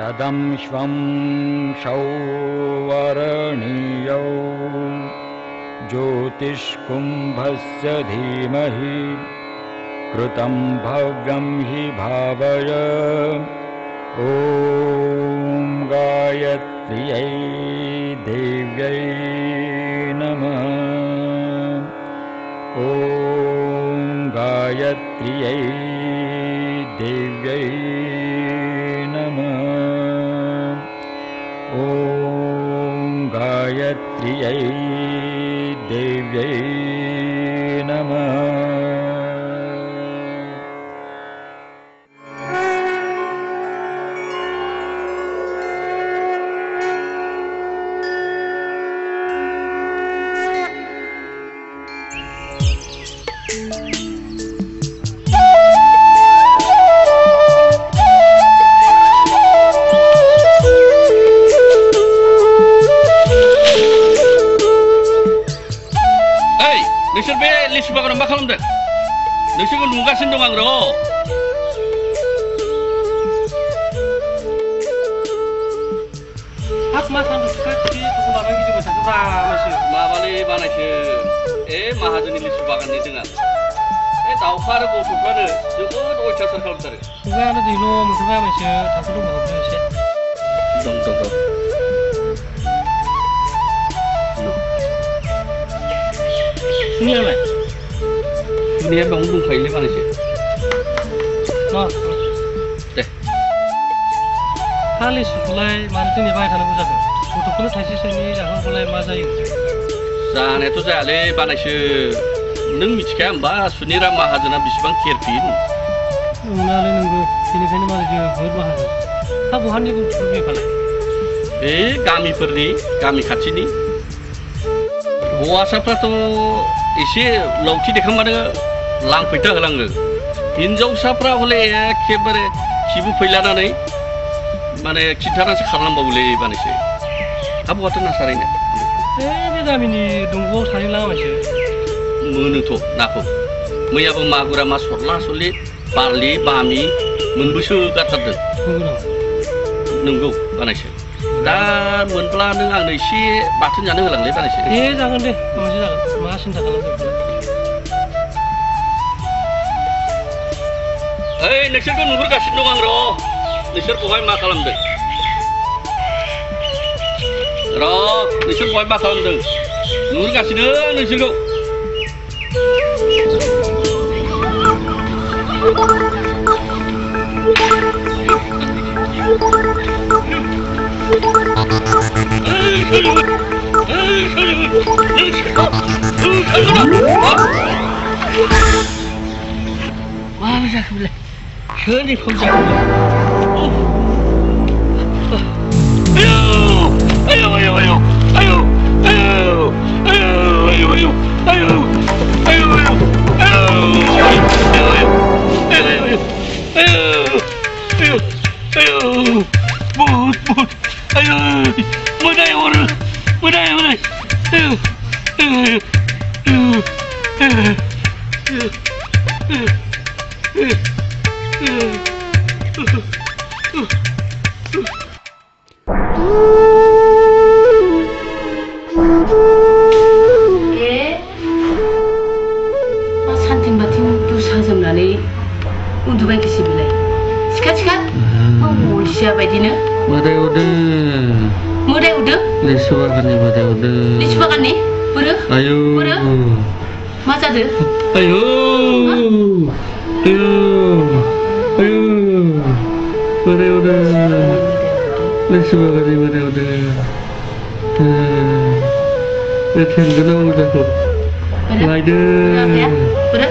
तदंश्वं सौवर्णीयौ ज्योतिष्कुम्भस्य धीमहि कृतं भव्यं हि भावय ॐ गायत्र्यै देव्यै नमः ॐ गायत्र्यै देव्यै नमः ॐ गायत्र्यै देव्यै नमः नोंसोर बे लिसु बागानाव मा खालामदों? नोंसोरखौ नुगासिनो दं आं र'। हाब मा खालामदों? खाथि खबर लाबाय गिदिंबाय थादोंब्रा मानसि। माबालै बानायसो माहाजोननि लिसु बागाननि जोंहा दाउखा आरो गथ'फ्रानो जोबोद अयथासार खालामथारो। खुगायानो दैल' मोनथारबाय मानसि थांखु दंबावो एसे। दं सुनियालाय? सुनिया बावनो दंखायोलै बानायसो। दे। हा लिसुखौलाय मानो जोंनि बाहाय थानांगौ जाखो? गथ'फोरनो थाइसे थाइनै जाहोबालाय मा जायो? जानायाथ' जायालै बानायसो। नों मिथिखाया होमबा सुनिरा माहाजोना बेसेबां केयारफिन? नंनायालाय नंगौ, बेनिखायनो मालाय जोबोद माहाजोन। हा बहानि गथ'फोर बेफालाय? गामि खाथिनि हौवासाफ्राथ' एसे लावथि देखांबानो लांफैथा होलाङो। हिनजावसाफ्रा हले एखेबारे खिबु फैलानानै माने खिन्थानासो खारलांबावोलै बानायसो। हा बहाथो नासारायनो? बे गामिनि दंग'आव सारहैलाङा मानसि। मोनोथ' नाखौ। मैयाबो मागुरा मा सरला सरलि बारलि बामि मोनबोसो गारथारदों। नंगौ बानायसो। दा मोनब्ला नों आंनो एसे बाथोन जानो होलांलै बानायसो। जागोन दे मानसि जागोन। मा सिन्था खालामदों? नोंसोरखौ नुहुरगासिनो दं आं र'। नोंसोर बहाय मा खालामदों? नोंसोर बहाय मा खालामदों? नुहुरगासिनो नोंसोरखौ। मा जाखो बेलाय? सोरनि फन जाखो? उन्दुबाय गोसो बिलाय सिखा सिखा अलसिया बायदिनो मोदाय उदो लिसु बागाननि मोदाय उदो लिसु बागाननि बोरो आयौ मा जादो आयौ मोदाय उदो लिसु बागाननि मोदाय उदो बे थेंगोना मोजांखौ लायदो बोरो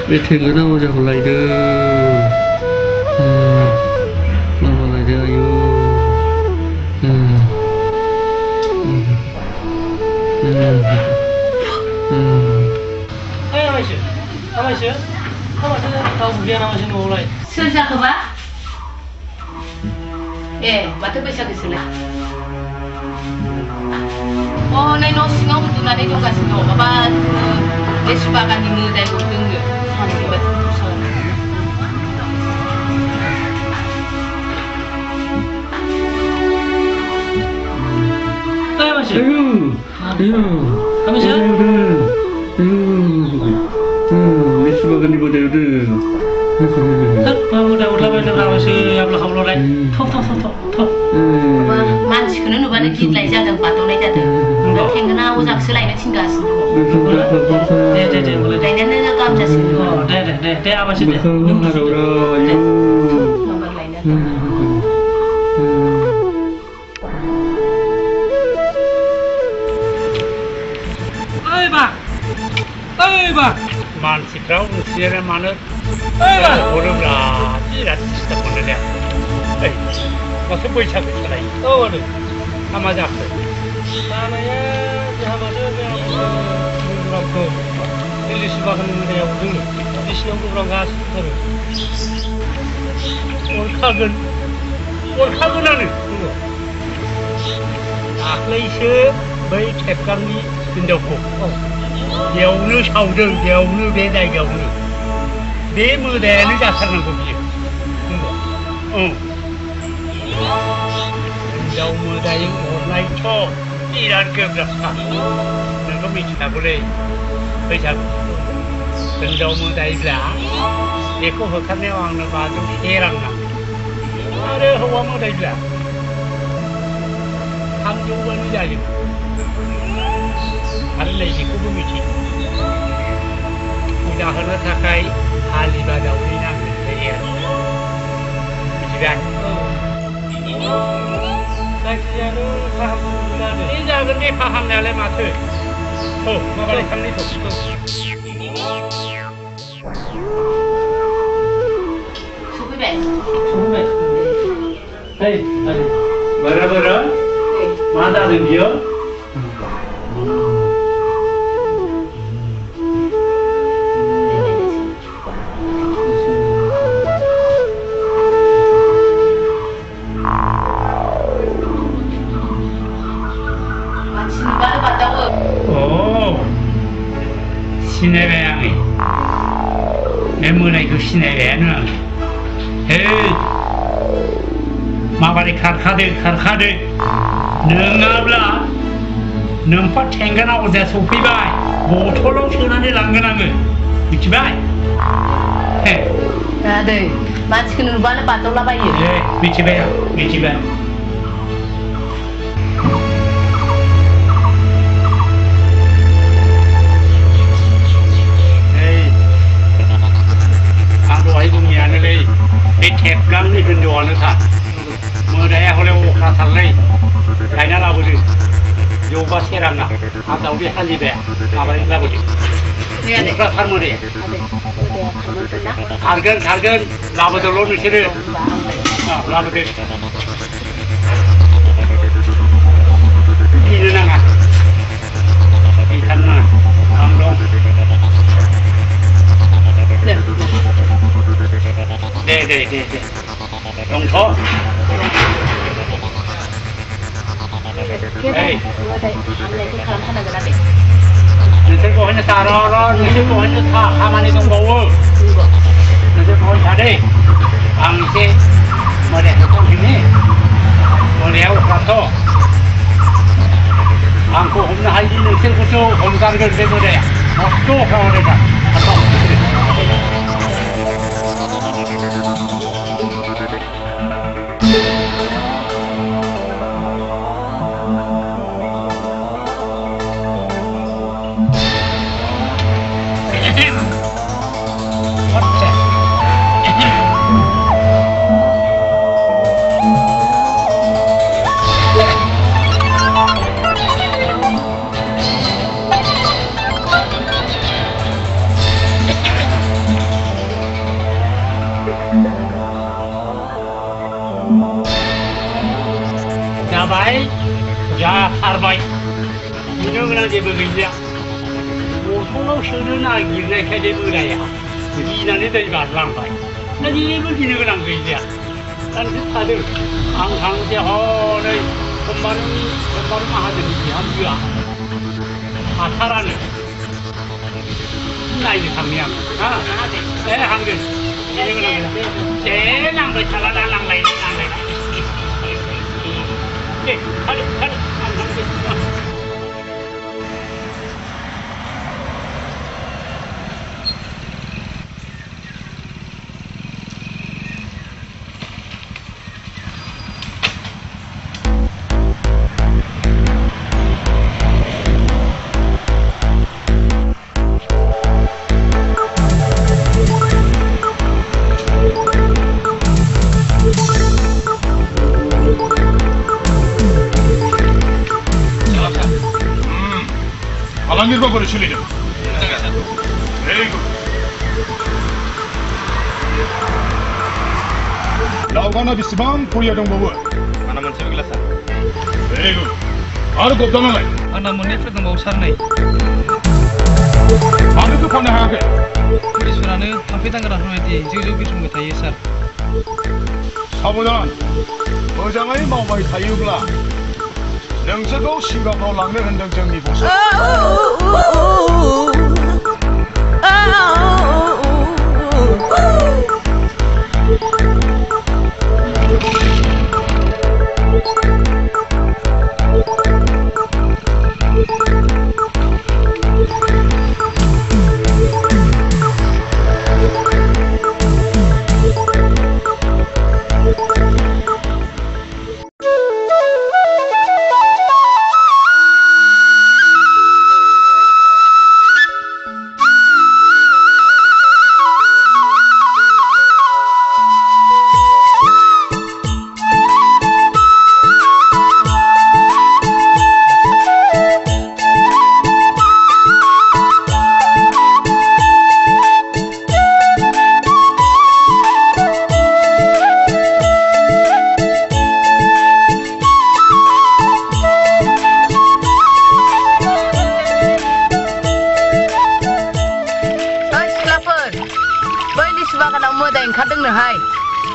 बे थेंगोना मोजांखौ लायदो मामा लायदो आयौ सोर जाखोबा? माथो बैसागोसोलाय हनै न' सिङाव उन्दुनानै दंगासिनो दं माबा लेसु बागाननि मोदाय हरदोंनो सानैबो लेसु बागाननि मोदाय हरदों मानसिखौनो नुबानो गिदलाय जादों बादावनाय जादों थेंगोना अजाखौसो लायनो थिनगासिनो दङ लायनायानो गामजासिनो मानसिफ्रा उनसियानो मानो हरोब्ला बिराद दिस्टार्ब मोनो दे माथो बैसागु सालायो औ आरो हामा जाखो जानाया जोंहा माथो मुंग्रामखौ लिसु बागाननि मोदायाव जोङो बिसिनाव मुंग्राम गासिनो अरखागोनानो दाख्लैसो बै खेबगांनि हिनजावखौ बेयावनो सावदों बेयावनो बे जायगायावनो बे मोदायानो जाथारनांगौ बियो हिनजाव मोदाय अरनायथ' बिराद गोब्राबखा नोंथ' मिथिखागौलै बैसागु हिनजाव मोदायब्ला बेखौ होखारनायाव आंनो 500 रां नांगौ आरो हौवा मोदायब्ला 300 जायो आरो नैबेखौबो मिथियो फुजा होनो थाखाय हालिबा दावदै नांगोन जायो मिथिबाय जायखिजाया फाहामनानै जागोन बे फाहामनायालाय माथो औ माबालै थांनायखौ सफैबाय बोरो मा जादों बियो सिनायबाय आङो बे मोदायखौ सिनायबायानो आं हे माबारै खारखादो नङाब्ला नोंफा थेंगोना अजाया सफैबाय बथलाव सोनानै लांगोन आङो मिथिबाय दै मानसिखौनो नुबानो बादावलाबायो मिथिबाय आं मिथिबाय बे खेबगांनि हिनजावानोखा मोदाया हले अख्राथारलै गायना लाबोदो जौबा सेराङा आरो दावदै हालिबाया माबानानै लाबोदो अख्राथार मोदाया खारगोन लाबोदोल' नोंसोरो लाबोदो गिनो नाङा गिथारनो नाङा आं दं दे दंथ' नोंसोर बहायनो था नोंसोर बहायनो था खामानि दंबावो नोंसोर बहायनो था दै आं एसे मोदायखौ थांफिननि मोदाया अख्राथ' आंखौ हमनो हायि नोंसोरखौसो हमगारगोन बे मोदाया मस्थ' अख्रा मोदायखा जाबाय जाथारबाय गिनो गोनां जेबो गैलिया बथलाव सोनो नागिरनायखाय बे मोदाया गिनानै दै बारलांबाय दा जेबो गिनो गोनां गैलिया दा नोंसोर थादो आं थांनोसै हनै समबार माहाजोननि बिहामजोआ हाथारानो नायनो थांनि आं हा हांगोन दे नांबाय थाला दा नांलाय दे खालि आं थांगोन फालांगिफोरखौ बोरै सोलिदों भेरि गुड लावगाना बेसेबां फरिया दंबावो आंना मोनसेबो गैला सार भेरि गुड आरो गबदानालाय आंना मोननैफोर दंबावो सार नै मानोथो फाननो हायाखै पुलिसफोरानो थाम्फै दांग्राफोर बायदि जौ बिरसंबाय थायो सार साबधान मोजाङै मावबाय थायोब्ला नोंसोरखौ सिंगाफ्राव लांनो होनदों जोंनि बसआ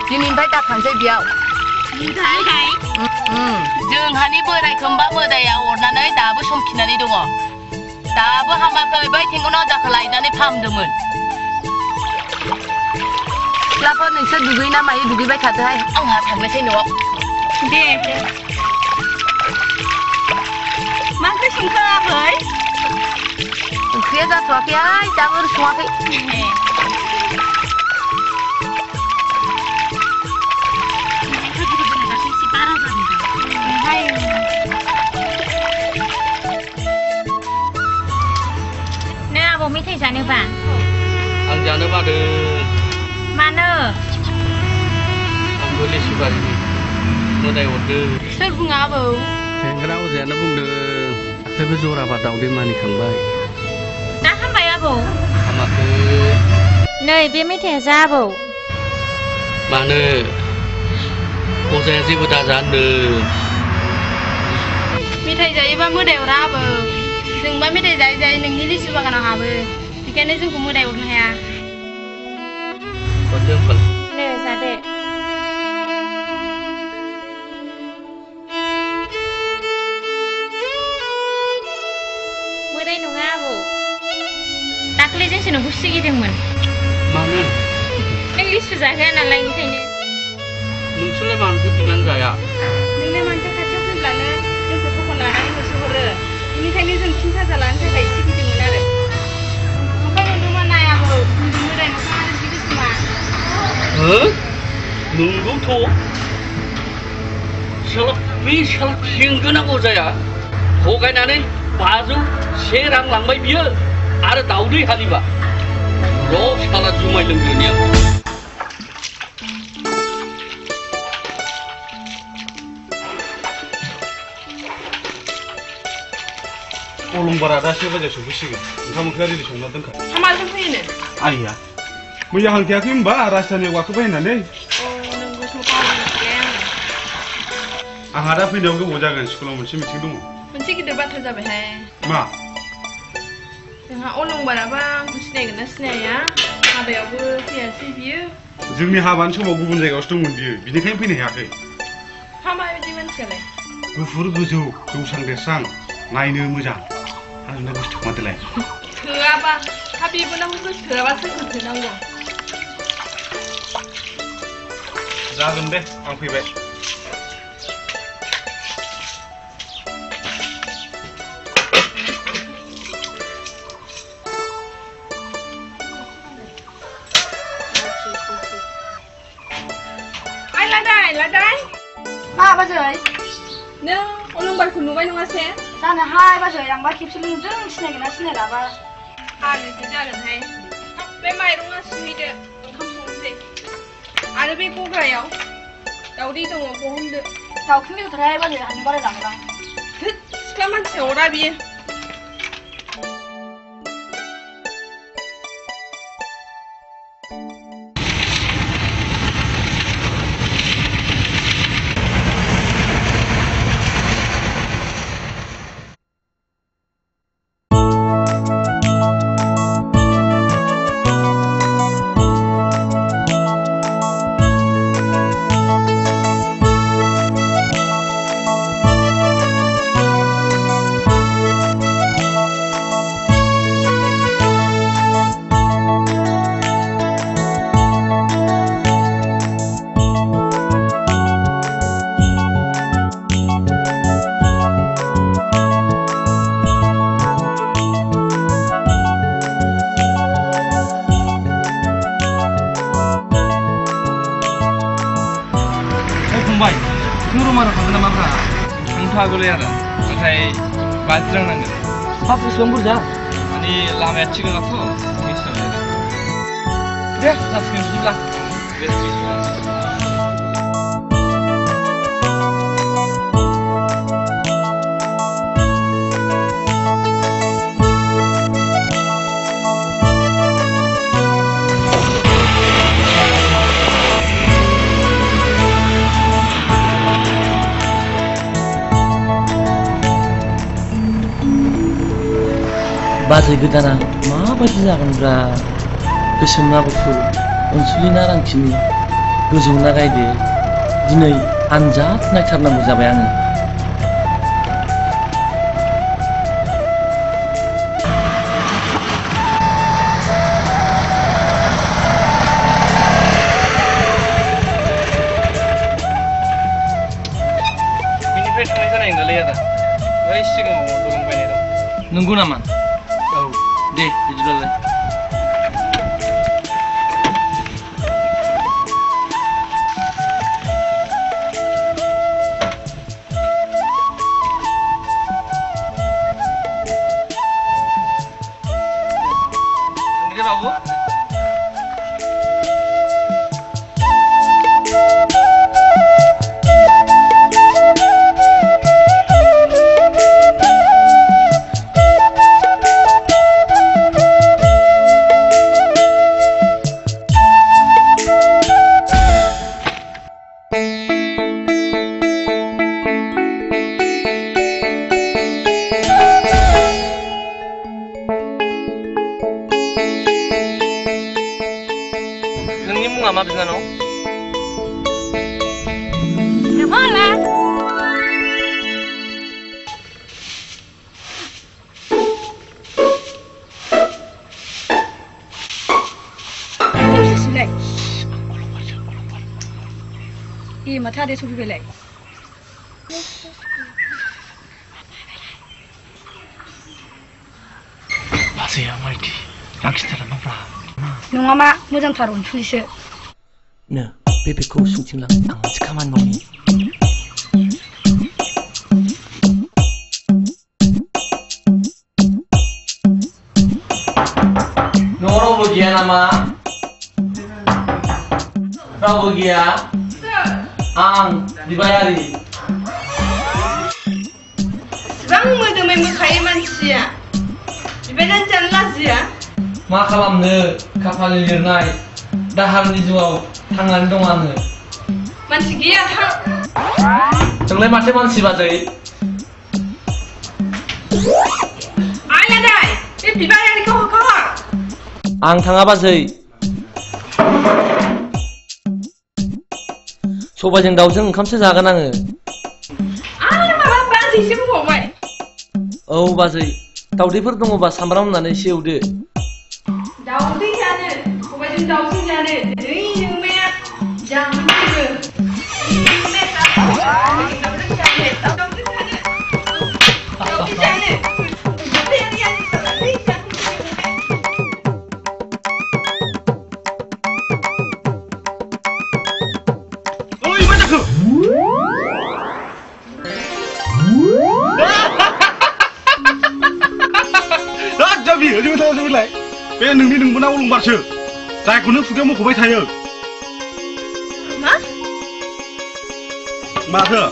दिनैनिफ्राय दा थांसै बेयाव जोंहानि बोराय खोम्बा मोदाया अरनानै दाबो समखिनानै दङ दाबो हामाखै बै थेंगनाव जाखो लायनानै फाहामदोंमोन सिख्लाफोर नोंसोर दुगैना मायो दुगैबाय थादोहाय आंहा थांनोसै न'आव दे मा ओंख्रि संखो आबै ओंख्रिया जाथ'वाखैहाय दाबो सङाखै मेथाइ जानोबा आं जानो बादों मानो आंबो लेसुबारिनि मोदाय हरदों सोर बुङा आबौ सेंग्रा अजायानो बुंदों दाख्लैबो जराबा दावदै मानिखांबाय दा हामबाय आबौ हामाखै नै बे मेथाइया जा आबौ मानो अजाया जेबो दाजा होनदों मेथाइ जायोबा मोदाय हरा आबौ जोंबा मेथाइ जायै जायै नोंनि लिसु बागानाव हाबो बेखायनो जोंखौ मोदाय हरनो हाया नै जादे मोदाय नङा आबौ दाख्लै जोंसो नोंखौ सिगिदोंमोन मानो नों लिसु जाहोआ नालाय ओंखायनो नोंसोरलाय मानोथो बिनानै जाया नोंलाय मानोथो खाथियाव फैब्लानो जोंखौ थखन लानानै होसोहरो बेनिखायनो जों फिन साजा लानो थाखाय सिगिदोंमोन आरो ओमफ्राय नोंदोंमोन नायाबो मोदाय मोखाङानो सिगिदोंमा नंगौथ' बे थेंगोना अजाया थगायनानै 500 रां लांबाय बियो आरो दावदै हालिबा र' साला जुमाय लोंग्रोनि आं अलंबारा दा 7 बाजियाव सफैसिगोन ओंखाम ओंख्रिया रेडि संना दोनखा माजों फैनो आइया मैया हांखायाखै होनबा राजधानियाव गाखोबाय होननानै आंहा दा फैनायाव गोबाव जागोन स्कुलाव मोनसे मिटिं दङ मोनसे गिदिर बाथ्रा जाबायहाय मा जोंहा अलंबाराबा आंखौ सिनायगोन ना सिनाया हाबायावबो फैयासै बियो जोंनि हाबानि समाव गुबुन जायगायावसो दंमोन बियो बिनिखायनो फैनो हायाखै मा माबायदि मानसियालाय गुफुर गोजौ जौस्रां देरस्रां नायनो मोजां आंनो बुस्थु मादेलाय थोआबा हा बेबो नांगौ थोआबा सोरखौ थोनांगौ जागोन दे आं फैबाय लादाय मा बाजै नों अलंबारखौ नुबाय नङासे जानोहाय बाजै आंबा खेबसेल' नुदों सिनायगोन ना सिनायलाबा हानोसो जागोनहाय बे माइरङा सुहैदो ओंखाम संनोसै आरो बे गग्रायाव दावदै दङ बहनदो दाउखिनि बेदरहाय बाजै हानो बारायलाङोलां थोद सिख्ला मानसि अरा बियो फंबाय नों रमानाव थांगोन नामाब्रा थांथ' हागौलै आरो नाथाय बाजिरांनांगोन हाब बेसेबां बुरजा माने लामाया थिग नङाथ' मिथिबाय दे जासिगोन बिदिब्ला बाजै गोदाना माबायदि जागोनब्रा गोसोम ना गुफुर अनसुलि ना रांखिनि गोजौ ना गायदे दिनै आनजाद नायथारनांगौ जाबाय आङो बिनिफ्राय थांनाय जानाय नंलालै आदा बै सिगाङाव दलं बायनाय दं नंगौ नामा दे बिदिब्लालाय थांदे बाबु नोंनि मुङा मा बिनानाव? नोंहालाय ए माथो आदाया सफैबायलाय बाजैया माइदि लाखिथारामाब्रा नङा मा मोजांथार अनसुलिसो नो बे बेखौ सोंथिंलां आं मोनसे खामानि मावनि न'आव रावबो गैया नामा रावबो गैया आं बिबायारि इसिबां मोदोमै मोखायो मानसिया बिबायनानै जानो लाजिया मा खालामनो खाफालनि लिरनाय दाहारनि जिउआव थांनानै दं आङो मानसि गैया थां जोंलाय माथो मानसि बाजै आइलादाय बे बिबायारिखौ होखोहर आं थाङा बाजै सबायजों दाउजों ओंखामसो जागोन आङो आरो औ बाजै दाउदैफोर दङबा सामब्राम होनानै एसे एवदो दाउदै जानो सबायजों दाउजों जानो नै नोंमाया जानो बे नोंनि नोंबोना अलंबारसो जायखौनो खुगायाव मख'बाय थायो मा माथो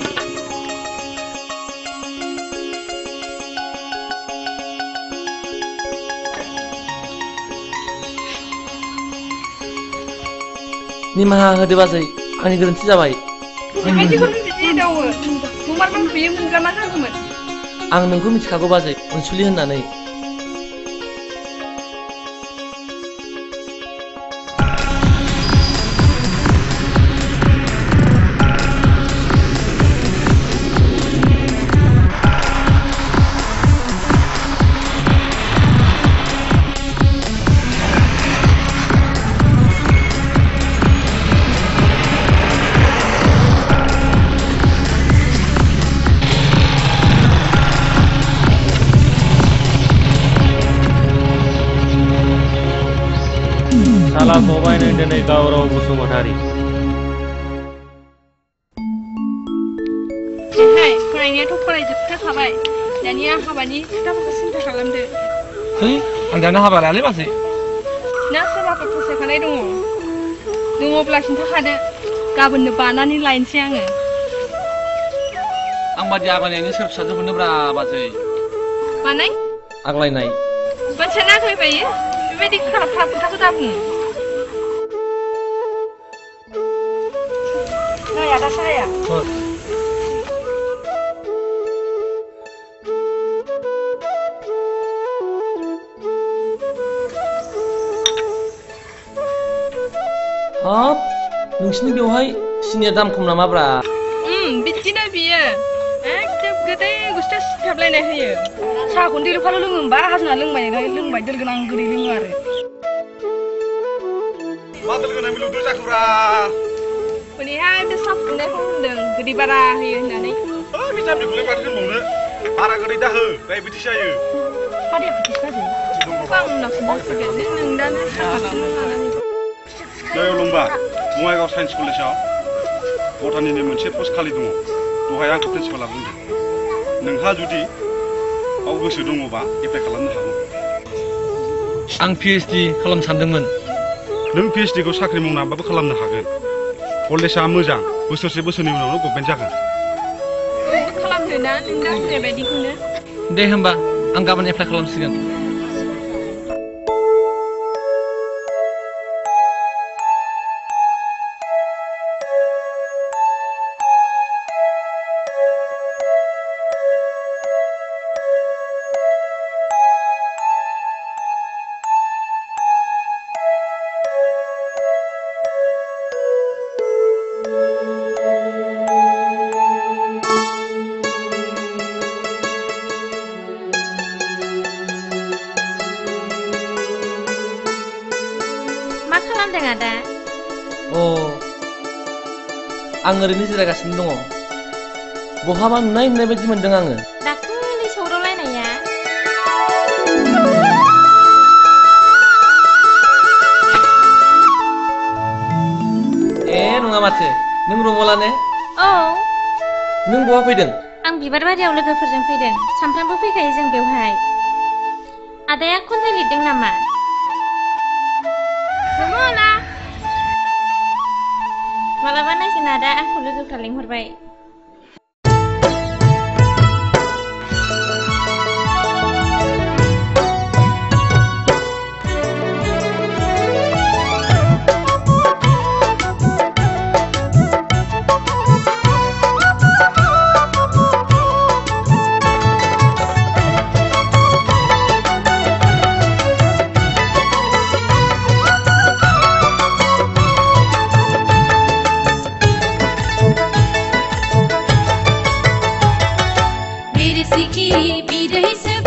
निमाहा होदो बाजै आंनि गोरोन्थि जाबाय बेबायदिखौनो बिदि दावो नंमारमोन बियो मोनग्रा मा जागौमोन आं नोंखौ मिथिखागौ बाजै अनसुलि होननानै साला सबाय नों दिनै गावराव बसुमतारी फरायनायाथ' फरायजोबखाबाय दानिया हाबानि खोथाफोरखौ सिन्था खालामदो आं दानो हाबा लायालै बाजै ना सोरबाफोर फसायखानाय दङब्ला खिन्थाखादो गाबोननो बानानै लायनोसै आङो आं बादि आग्लायनायनि सोर फिसाजो मोनोब्रा बाजै मानाय आग्लायनाय मानसिया नाग्लायबायो बेबायदि खालाम खोथाखौ दा बुङो नै आदा साहाया हाब नोंसिनि बेवहाय सिनिया दाम खम नामाब्रा बिदिनो बियो एकदम गोदै गुस्था सिथाबलायनाय होयो साहाखौनो दैल'फाल' लोङो होमबा हाजना लोंबाय दोलगोनां गोदै लोङो आरो मा दोलगोनां मिलौदो जाखोब्रा हनैहाय बे साहा फुदुंनायखौ होनदों गोदै बारा होयो होननानै भिटामिनखौलाय माथो दोनबावनो बारा गोदै दाहो डायबेटिस जायो डायबेटिस जायो आं उनाव खोन्थासिगोन नों दानो साहाखौनो लानानै नै अलंबार बङाइगाव साइन्स कलेजाव बटानिनि मोनसे पस्ट खालि दङ दहाय आंखौ प्रिन्सिपाला बुंदों नोंहा जुदि गाव गोसो दङबा एप्लाइ खालामनो हागौ आं PhD खालामनो सानदोंमोन नों PhD खौ साख्रि मावनानैबाबो खालामनो हागोन कलेजआ मोजां बोसोरसे बोसोरनि उनावनो गभर्नमेन्ट जागोन खालामदो ना नों दा होननाय बायदिखौनो दे होमबा आं गाबोन एप्लाइ खालामसिगोन आं ओरैनो जिरायगासिनो दङ बहाबा नुनाय बायदि मोनदों आङो दाखालि सौरावलायनाया नङा माथो नों रमला ने औ नों बहा फैदों आं बिबार बारियाव लोगोफोरजों फैदों सानफ्रामबो फैखायो जों बेवहाय आदाया खन्थाइ लिरदों नामा रमला मालाबा नायगोन आदा आंखौ लोगोफ्रा लिंहरबाय मेरे सिखी भी रही से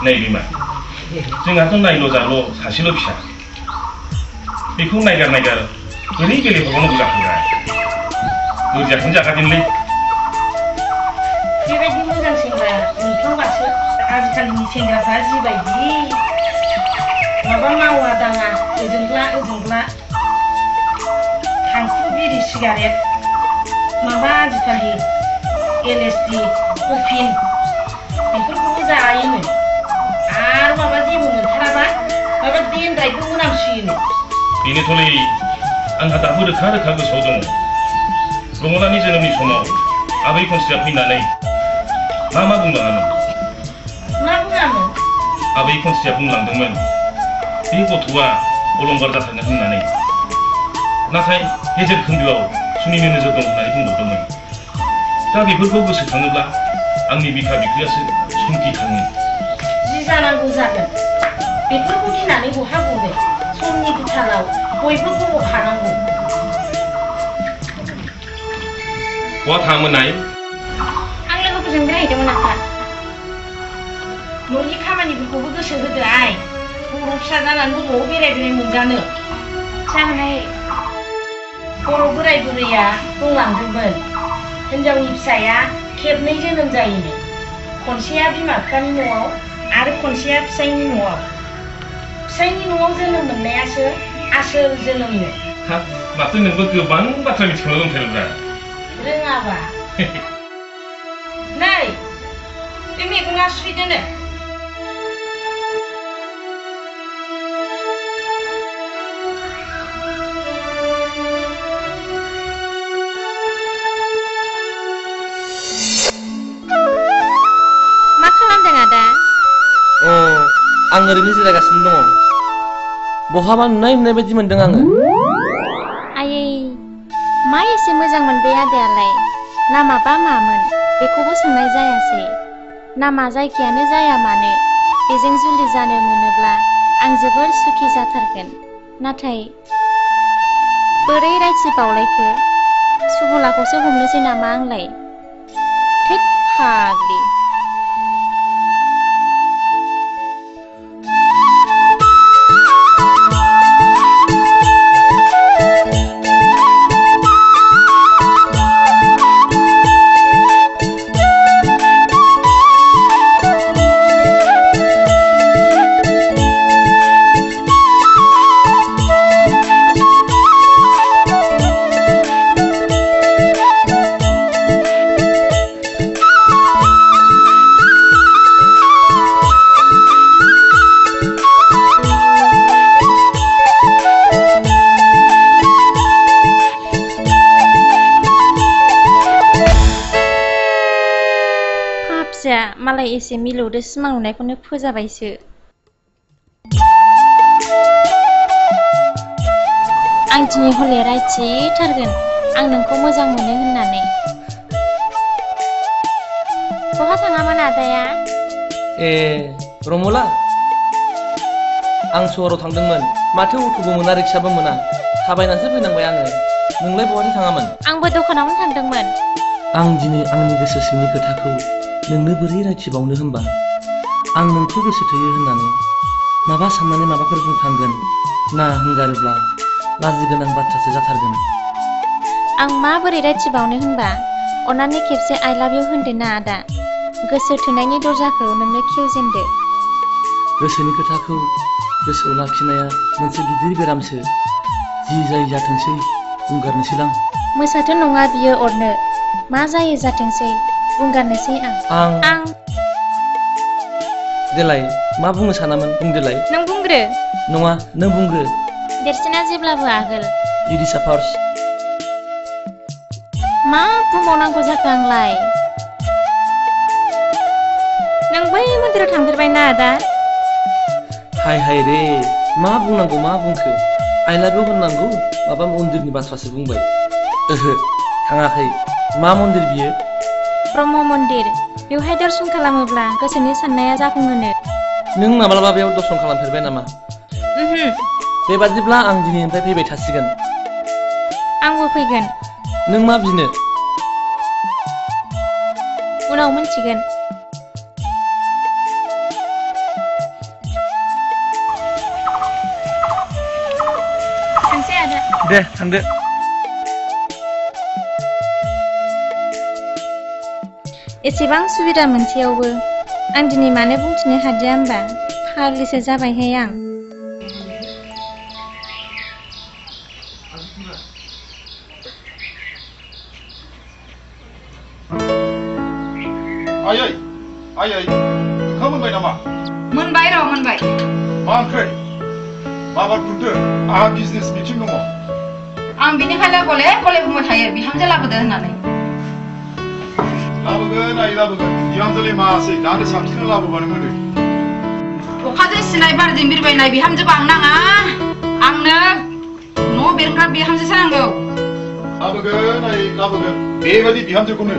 नै बिमा जोंहाथ' नायल' जाल' सासेल' फिसा बेखौ नायगार बोरै गेलेहरनांगौ जाखोब्रा बुरजाखौनो जाखादोंलै बेबायदि मोजां सेंग्रा मोनफ्लांबासो आजिखालिनि सेंग्राफ्रा जिबायदि माबा मावा दाङा ओजोंब्ला थांखु बिरि सिगारेट माबा आजिखालि LSD कफिन बेफोरखौबो जायोनो आरो माबा जेबो मोनथाराबा माबा देनद्रायबो मोनामसुयोनो बेनोथ'लै आंहा दाबो रोखा गोसोआव दङ रमलानि जोनोमनि समाव आबै खनस्रिया फैनानै मा बुंलाङामोन आबै खनस्रिया बुंलांदोंमोन बे गथ'आ अलंबार जाथारगोन होननानै नाथाय गेजेर खोन्दोआव सुनिनो नोजोर दं होननानै बुंबावदोंमोन दा बेफोरखौ गोसोखाङोब्ला आंनि बिखा बिख्रियासो समखिखाङो जि जानांगौ जागोन बेफोरखौ गिनानै बहा गनो समनि बिथालाव बयबो गब'खानांगौ बहा थाङामोन नाय आं लोगोफोरजों बेरायहैदोंमोन आफा न'नि खामानिफोरखौबो गोसो होदो आइ बर' फिसा जानानै बबाव बेराय मोनजानो जानाय बर' बोराय बुरैया बुंलांदोंमोन हिनजावनि फिसाया खेबनै जोनोम जायोनो खनसेया बिमा बिफानि न'आव आरो खनसेया फिसायनि न'आव जोनोम मोननायासो आसोल जोनोमनो माथो नोंबो गोबां बाथ्रा मिथिखांनो दंथारोब्रा रोङाबा नै बे मैगङा सुइदोनो आं ओरैनो जिरायगासिनो दङ बहाबा नुनाय बायदि मोनदों आङो आयै मा एसे मोजां मोनबाय आदायालाय नामाबा मामोन बेखौबो सोंनाय जायासै नामा जायखियानो जाया मानो बेजों जुलि जानो मोनोब्ला आं जोबोर सुखि जाथारगोन नाथाय बोरै रायथि बावलायखो सुबलाखौसो हमनोसै नामा आंलाय थेक फाग्लि मालाय एसे मिलौदो सिमां नुनायखौनो फोजाबायसो आं दिनै हले रायथिथारगोन आं नोंखौ मोजां मोनो होननानै बहा थाङामोन आदाया रमला आं सहराव थांदोंमोन माथो अट'बो मोना रिक्साबो मोना थाबायनासो फैनांबाय आङो नोंलाय बहाथो थाङामोन आंबो दखानावनो थांदोंमोन आं दिनै आंनि गोसो सिंनि खोथाखौ नोंनो बोरै रायथिबावनो होनबा आं नोंखौ गोसो थोयो होननानै माबा साननानै माबाफोर बुंफ्लांगोन ना हंगारोब्ला लाजि गोनां बाथ्रासो जाथारगोन आं माबोरै रायथिबावनो होनबा अन्नानै खेबसे आइ लाभ इउ होनदो ना आदा गोसो थोनायनि दरजाखौ नोंनो खेवजेनदो गोसोनि खोथाखौ गोसोआव लाखिनाया मोनसे गिदिर बेरामसो जि जायो जाथोंसै बुंगारनोसैलां मोसाथ' नङा बियो अरनो मा जायो जाथोंसै बुंगारनोसै आं देलाय मा बुंनो सानामोन बुंदोलाय नों बुंग्रो नङा नों बुंग्रो देरसिना जेब्लाबो आगोल इरिसा फार्स्ट मा बुंबावनांगौ जाखो आंलाय नों बै मन्दिराव थांफेरबाय ना आदा हाय रे मा बुंनांगौ मा बुंखो आइ लाभ इउ होननांगौ माबा मन्दिरनि बाथ्रासो बुंबाय ओहो थाङाखै मा मन्दिर बियो ब्रह्म मन्दिर बेवहाय दर्शन खालामोब्ला गोसोनि साननाया जाफुङोनो नों माब्लाबा बेयाव दर्शन खालामफेरबाय नामा बेबादिब्ला आं दिनैनिफ्राय फैबाय थासिगोन आंबो फैगोन नों मा बिनो उनाव मोनथिगोन थांसै आदा दे थांदो एसेबां सुबिदा मोनसेयावबो आं दिनै मानो बुंथिनो हादिया होनबा फाग्लिसो जाबायहाय आं आयै आयै ओंखाम मोनबाय नामा? मोनबाय र' मोनबाय। मा ओंख्रै? माबा गुरदो आंहा बिजनेस मिटिं दङ। आं बिनिखायनो गले गले बुंबाय थायो बिहामजो लाबोदो होननानै। लाबोगोन आइ लाबोगोन बिहामजोलाय मासै दानो साबसिन लाबोबानो मोनो। अखाजों सिनाय बारजों बिरबायनाय बिहामजोखौ आं नाङा आंनो न' बेरग्रा बिहामजोसो नांगौ। लाबोगोन आइ लाबोगोन बेबायदि बिहामजोखौनो।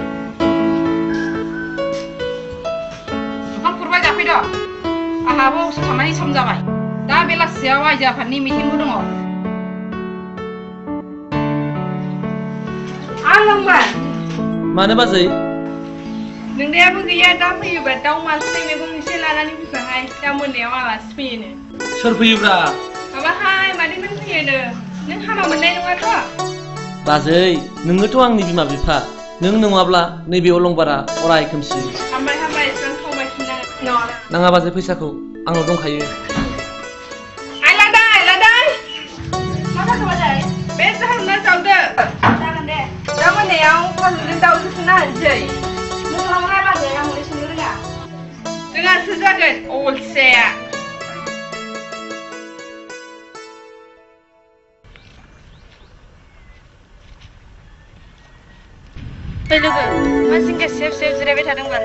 ओंखाम खुरबाय जाफैद' आंहाबो अफिस थांनायनि सम जाबाय। दा बेलासियाव आइजो आफादनि मिटिंबो दङ। आलंबार मानो बाजै? नोंदायाबो गैया दा फैयोबा दाउ मासे मैगं एसे लानानै फैफाहाय दा मोनायाव आलासि फैयोनो। सोर फैयोब्रा? माबाहाय मादै नों फैयोनो नों हाबा मोननाय नङाथ'? बाजै नोङोथ' आंनि बिमा बिफा नों नङाब्ला नैबे अलंबारा अराय खोमसि। हामबाय हामबाय एसेबां थगायफिननाङा। नाङा बाजै फैसाखौ आंनाव दंखायो। आइलादाय मा जाखो बाजै? बे जोंहानो जावदो। जागोन दे दा मोनायाव फानलुजों दाउजों संना होनोसै। नोंहालाय बाजै आं हले संनो रोङा। रोङासो जागोन अलसिया। लोगो मा जिंगा सेब सेब जिरायबाय थादों बाल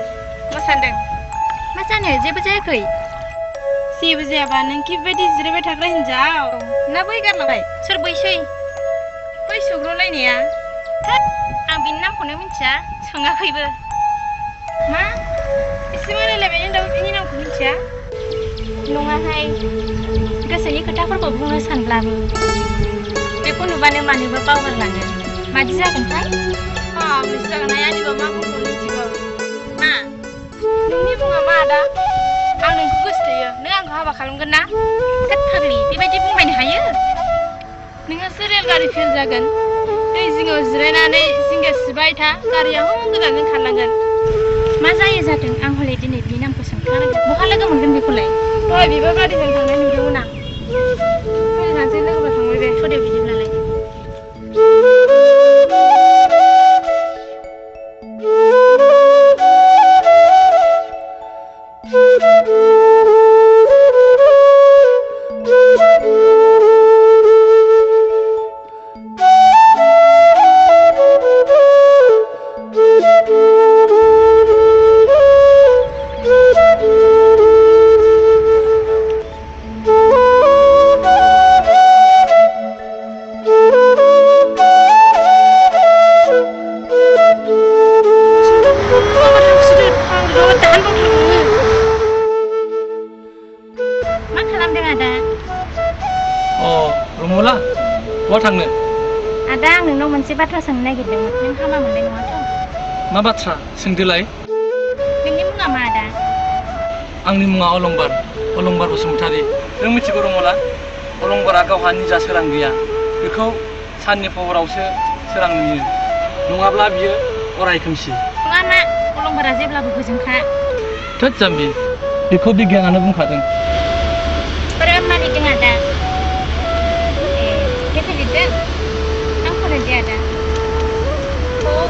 मा सानदों? मा जानो जेबो जायाखै। जेबो जायाबा नोंखि बेबायदि जिरायबाय थाग्रा हिनजाव ना बै गारलाबाय? सोर बैसै? बै सौग्रावलायनाया। थोद आं बिनि नामखौनो मिथिया सोङाखैबो। मा एसे रायलायबाय नों दाबो बिनि नामखौ मिथिया? नङाहाय गोसोनि खोथाफोरखौ बुंनो सानब्लाबो बेखौ नुबानो मानोबा बावगारलाङो। मादि जागोनथाय? मिस जागोनहाय आंनिबा मा बुंनो मिथिगौ। मा? नोंनि बुङा मा आदा? आं नोंखौ गोसोथोयो नों आंखौ हाबा खालामगोन ना? थोद फाग्लि बेबायदि बुंबायनो हायो? नोंहासो रेलगारि फेल जागोन। दै जिङाव जिरायनानै जिंगा सिबाय था गारिया गोजानजों खारलांगोन। मा जायो जाथों आं हले दिनै बिनि नामखौ सोंखानांगोन। बहा लोगो मोनगोन बेखौलाय? दहाय बिबार बारिजों थांनाय नुदोंमोन आं। फैनो थांसै लोगोफोर थांबाय बे। थ'दे बिदिब्लालाय। बहा थांनो? आदा आं नोंनाव मोनसे बाथ्रा सोंनो नागिरदोंमोन नों हाबा मोननाय नङाथ'? मा बाथ्रा सोंदोलाय? नोंनि मुङा मा आदा? आंनि मुङा अलंबार बसुमतारी। नों मिथिगौ रमला? अलंबारा गावहा निजा सोरां गैया। बेखौ साननि फावरावसो सोरां नुयो। नङाब्ला बियो अराय खोमसि। नङा मा अलंबारा जेब्लाबो गोजोंखा। थोद जाम्बि बेखौ बिगियानानो बुंखादों। बोरै मा लिरदों आदा? मेथाइ लिरदों? आं फरायदो आदा।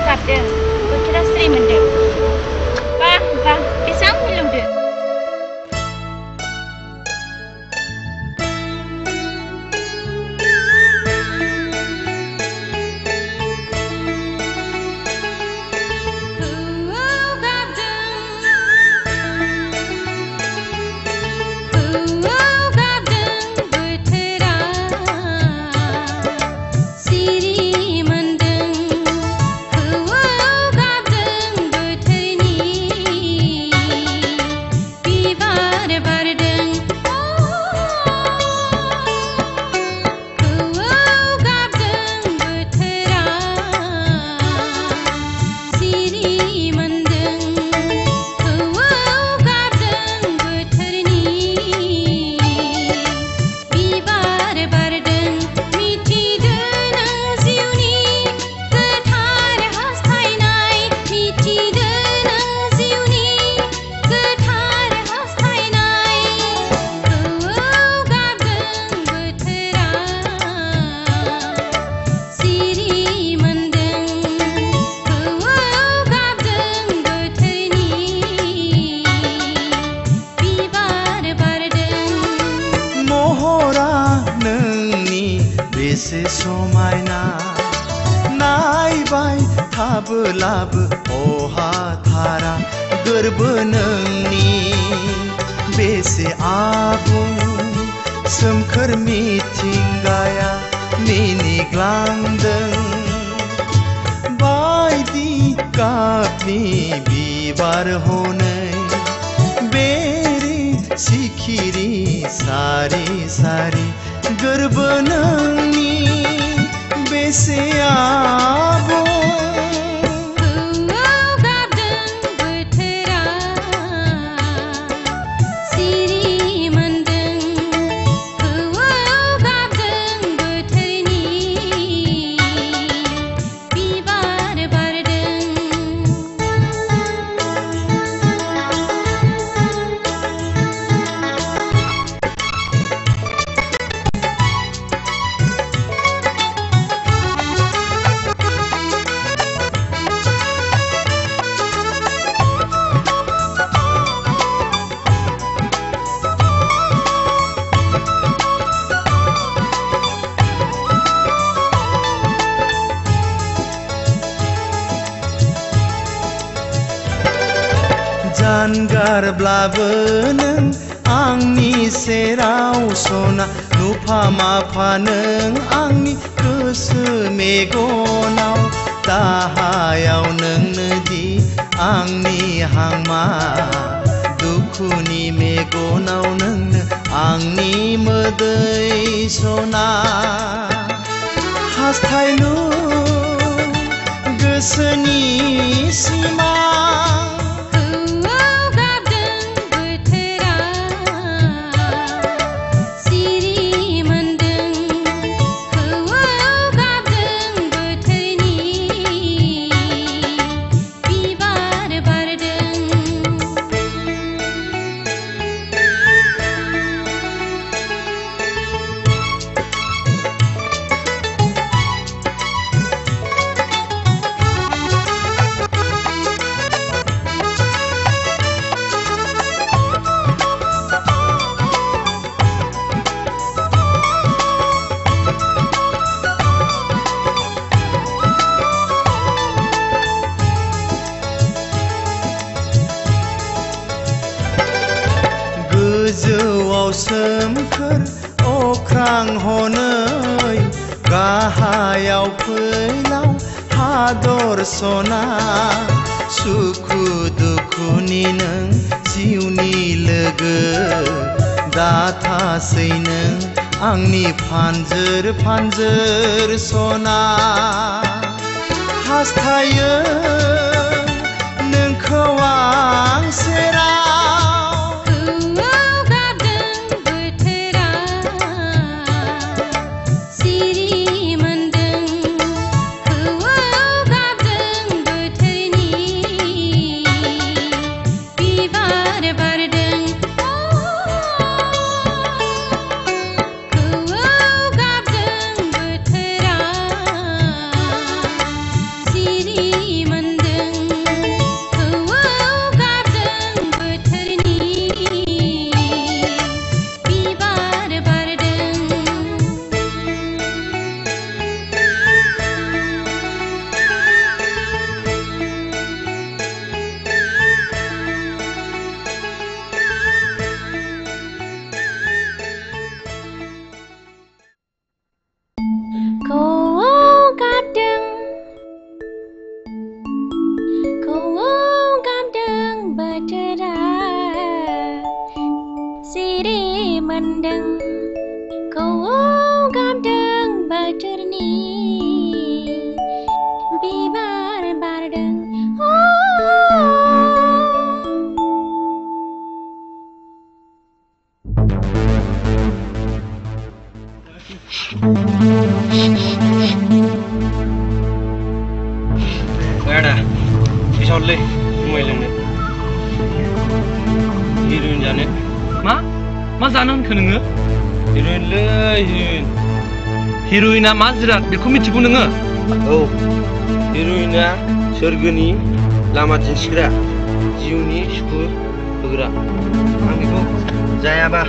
गाबदों बोथोरा स्रि मोनदों। बा बेसेबां मिलौदो। बेसे समायना नायबाय थाबोलाबो अहाथारा गोरबो नोंनि बेसे आबुं सोमखोर मिथिंगाया मिनिग्लांदों बायदि गाबनि बिबार हनै बेरे सिखिरि सारि सारि गोरबो नोंनि बेसे आबुं जानगारब्लाबो नों आंनि सेराव सना नुफा माफा नों आंनि गोसो मेगनाव दाहायाव नोंनो दि आंनि हांमा दुखुनि मेगनाव नोंनो आंनि मोदै सना हास्थायलु गोसोनि सिमा गोजौआव सोमखोर अख्रां हनै गाहायाव फैलाव हादर सना सुखु दुखुनि नों जिउनि लोगो दाथासै नों आंनि फानजोर फानजोर सना हास्थायो नोंखौ आं सेराव Ada, pisau le, mulai lenge. Heroin jane. Ma जानान खोनोङो? Heroin le, heroin. Heroina मा जिराद बेखौ मिथिगौ नोङो? औ, हेर'इना सोरगोनि लामा दिन्थिग्रा, जिउनि सुखु होग्रा। आं बेखौ जायाबा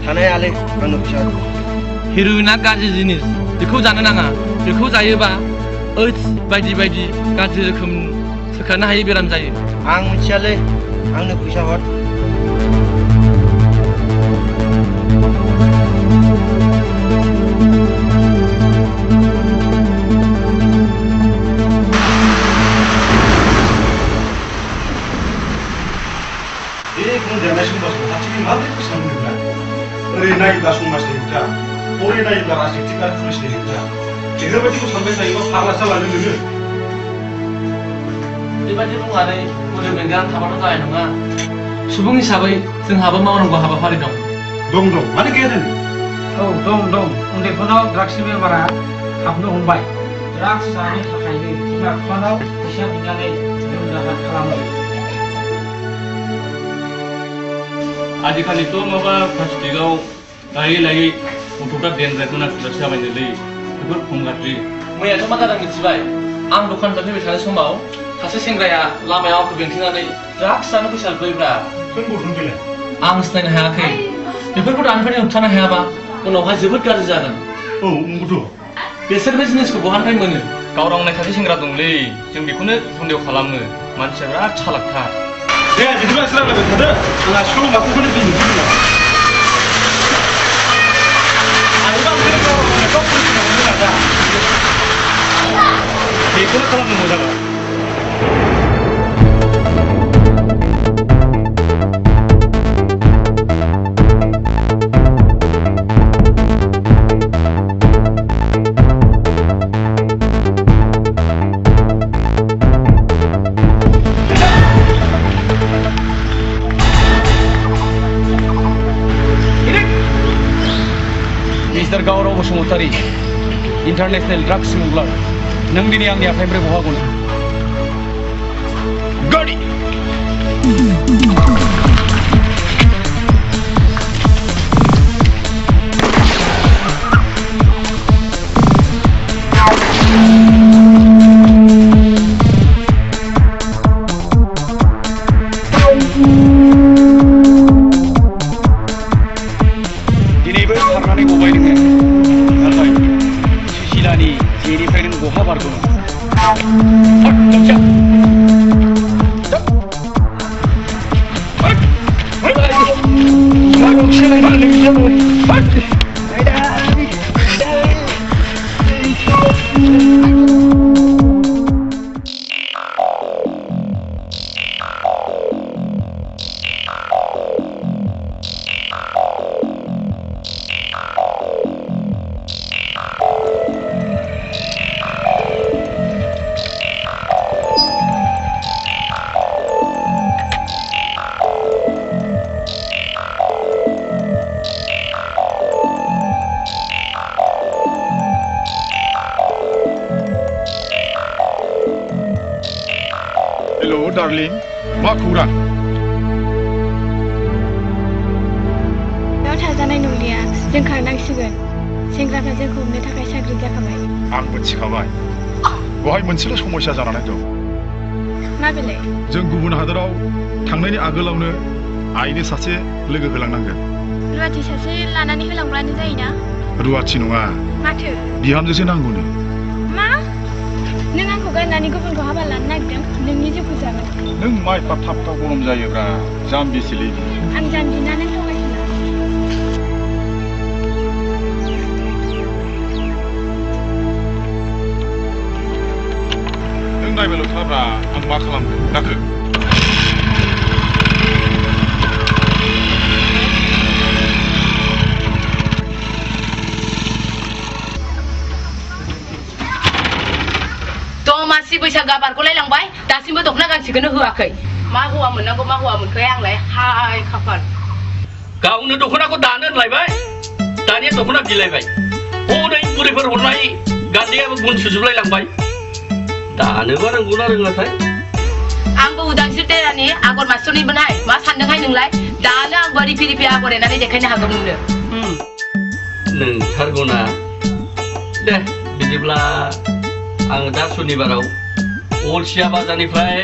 थानो हायालै आंनो फैसा। हेर'इनआ गाज्रि जिनिस बेखौ जानो नाङा बेखौ जायोबा ओइड्स बायदि बायदि गाज्रि रोखोम सोखानो हायै बेराम जायो आं मिथियालै आंनो फैसा हर ओरै नायोब्ला समाजनि हेंथा हरै नायोब्ला राजनितिक आरो पुलिसनि हेंथा बेफोरबायदिखौ सानबाय थायोबा फाग्ला जालाङो नोङो बेबायदि बुंनानै मोदोम बेंगानानै थाबाथ' जानाय नङा सुबुं हिसाबै जोंहाबो मावनांगौ हाबाफारि दं मानो गैया जानो औ दं उन्दैफोरनाव ड्राग्सनि बेमारा हाबनो हमबाय ड्राग्स जानो थाखायनो बिमा बिफानाव फैसा बिनानै लोन दाहार खालामो आजिखालिथ' माबा प्लास्टिकआव लायै गथ'फ्रा देनद्रायखौ नाखुरदासो जाबायनोलै बेफोर खम गाज्रि मैयाथ' मा जादों मिथिबाय आं दखाननिफ्राय फैबाय थानाय समाव सासे सेंग्राया लामायाव आंखौ बेंथेनानै ड्राग्स जानो फैसा बिबायब्रा आं सिनायनो हायाखै बेफोरखौ दानिफ्रायनो होबथानो हायाबा उनावहाय जोबोद गाज्रि जागोन औ नंगौथ' बिसोर बे जिनिसखौ बहानिफ्राय मोनो गावरांनाय सासे सेंग्रा दंलै जों बेखौनो सन्देह खालामो मानसिया बिराद चालाकथार दे बिदिब्ला रायलायबाय थादो आंहा सल'माखौनो दिनै बेखौनो खालामनो मोजां मिस्टार गावराव बसुमतारी इन्टारनेशनेल ड्राग्स स्मागलार नों दिनै आंनि आखाइनिफ्राय बहा गनो गाड़ी दिनैबो खारनानै गबाय नोङो नाथाय सुशीलानि जेनिफ्राय नों बहा बारग'नो हेलो डार्लिं मा खौरां बेयाव थाजानाय नंलिया जों खारनांसिगोन सेंग्राफ्रा जोंखौ हमनो थाखाय साग्रिद जाखाबाय आं मिथिखाबाय बेवहाय मोनसेल' समस्या जानानै दं मा बेलाय जों गुबुन हादराव थांनायनि आगोलावनो आइनो सासे लोगो होलांनांगोन रुवाथि सासे लानानै होलांब्लानो जायोना रुवाथि नङा माथो बिहामजोसो नांगौनो मा नों आंखौ गारनानै गुबुनखौ हाबा लानो नागिरदों नोंनि जिउखौ जागोन नों मा एफा थाब गरम जायोब्रा जाम्बिसोलै आं जाम्बिना नों थगायसोना नों नायबायल' थाब्रा आं मा खालामनो गाखो दमासि बैसागोआ बारग'लायलांबाय दासिमबो दखना गांसेखौनो होआखै मा हौवा मोननांगौ मा हौवा मोनखो आंलाय हाय खाफाल गावनो दख'नाखौ दानो होनलायबाय दानिया दख'ना बिलायबाय हनै बुरैफोर हरनाय गान्दैयाबो बुन सुजोबलायलांबाय दानोबा रोंगौना रोङाथाय आंबो उदांस्रि तेरानि आगर मास्टरनिमोनहाय मा सानदोंहाय नोंलाय दानो आंबो रिफि रिफि आगर एरनानै देखायनो हागौ नोंनो नोंथारगौना दे बिदिब्ला आङो दा सनिबाराव अलसिया बाजारनिफ्राय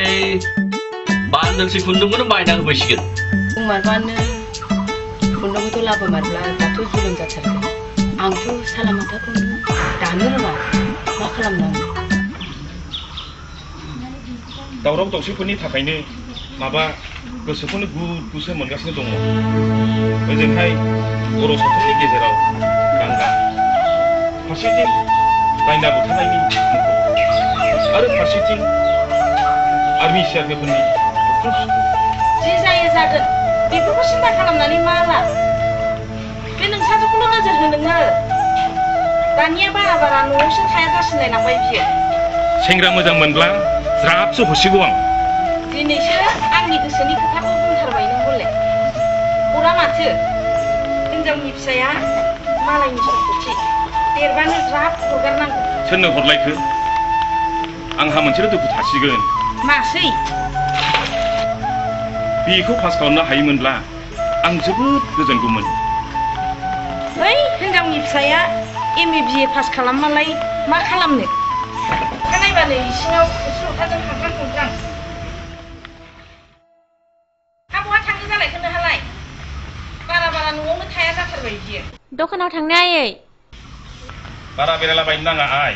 बान्दोंसे खुन्दुंखौनो बायना होफैसिगोन बुंमारबानो खुन्दुंखौथ' लाबोमारब्ला दाथ' जुलुम जाथारगोन आंथ' सालामाथाखौ दानो रोङा मा खालामनांगौ दावराव दावसिफोरनि थाखायनो माबा गोसोखौनो गुसु मोनगासिनो दङ ओजोंहाय बर' सावथुननि गेजेराव गांगा फारसेथिं बायना बुथारनायनि मुंखौ आरो फारसेथिं आर्मि सिआरपिएफफोरनि बुख्रुब सुख्रुब जि जायो जागोन बेफोरखौ सिन्था खालामनानै मा लाब बे नोंसाजोखौल' नोजोर हो नोङो दानिया बारा न'आवसो थाया जासिनलायलांबाय बियो सेंग्रा मोजां मोनब्ला ज्राबसो हसिगौ आं दिनैसो आंनि गोसोनि खोथाखौ बुंथारबाय नों हले हरा माथो हिनजावनि फिसाया मालायनि सम्पति देरबानो ज्राब हगारनांगौ सोरनो हरलायखो आंहा मोनसेल' दुखु थासिगोन मासै बेखौ पास खालामनो हायोमोनब्ला आं जोबोद गोजोनगौमोन बै हिनजावनि फिसाया एमए बिए पास खालामबालाय मा खालामनो अखानायबानो इसिनाव थोरसि लथाजों खांख्रां खुंख्रां हा बहा थांनो जालायखो नोहालाय बारा न'आवनो थाया जाथारबाय बियो दखानाव थांनो आयै बारा बेरायलाबायनो नाङा आइ